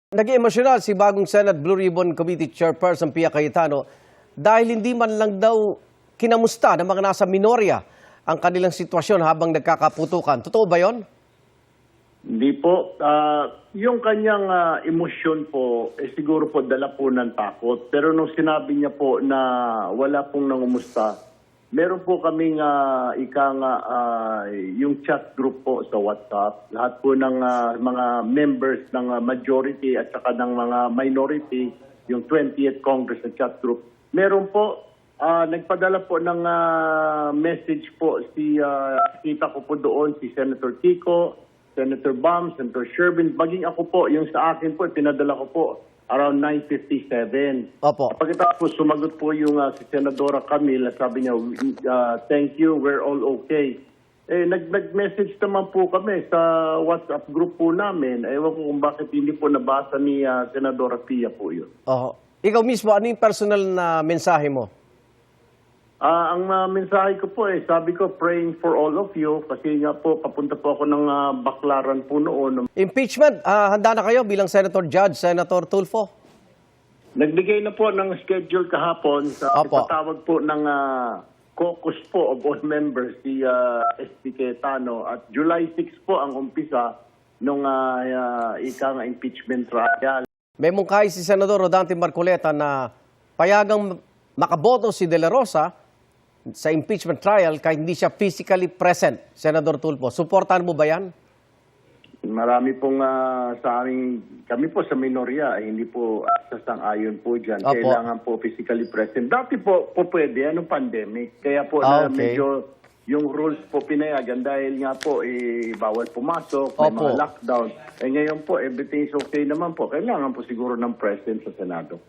Naging emosyonal si bagong Senate Blue Ribbon Committee Chairperson Pia Cayetano dahil hindi man lang daw kinamusta ng mga nasa minorya ang kanilang sitwasyon habang nagkakaputukan. Totoo ba yon? Hindi po. Yung kanyang emosyon po, siguro po dala po ng takot. Pero nung sinabi niya po na wala pong nangumusta, meron po kaming yung chat group po sa WhatsApp. Lahat po ng mga members ng majority at saka ng mga minority, yung 20th Congress na chat group. Meron po, nagpadala po ng message po kita ko po doon si Senator Kiko, Senator Bam, Senator Sherwin. Maging ako po, yung sa akin po, pinadala ko po around 9:57. Opo. Pagkatapos sumagot po yung si Senadora Camille, sabi niya, thank you, we're all okay. Nag-message naman po kami sa WhatsApp group po namin. Ewan ko kung bakit hindi po nabasa ni Senadora Pia po yun. Ikaw mismo, ano yung personal na mensahe mo? Ang mensahe ko po sabi ko, praying for all of you kasi nga po, papunta po ako ng Baclaran po noon. Impeachment, handa na kayo bilang Senator Judge, Senator Tulfo? Nagbigay na po ng schedule kahapon sa ipatawag po ng caucus po of all members si SB Cayetano at July 6 po ang umpisa nung ikang impeachment trial. May mungkahi si Senador Rodante Marcoleta na payagang makaboto si De La Rosa sa impeachment trial kahit hindi siya physically present. Senador Tulfo, suportahan mo ba yan? Marami pong sa aming, kami po sa minorya, hindi po sasang-ayon po dyan. Opo. Kailangan po physically present. Dati po pwede, pandemic. Kaya po Okay. medyo yung rules po pinayagan dahil nga po bawal pumasok, may Opo. mga lockdown. Ngayon po, everything is okay naman po. Kailangan po siguro ng presence sa Senado.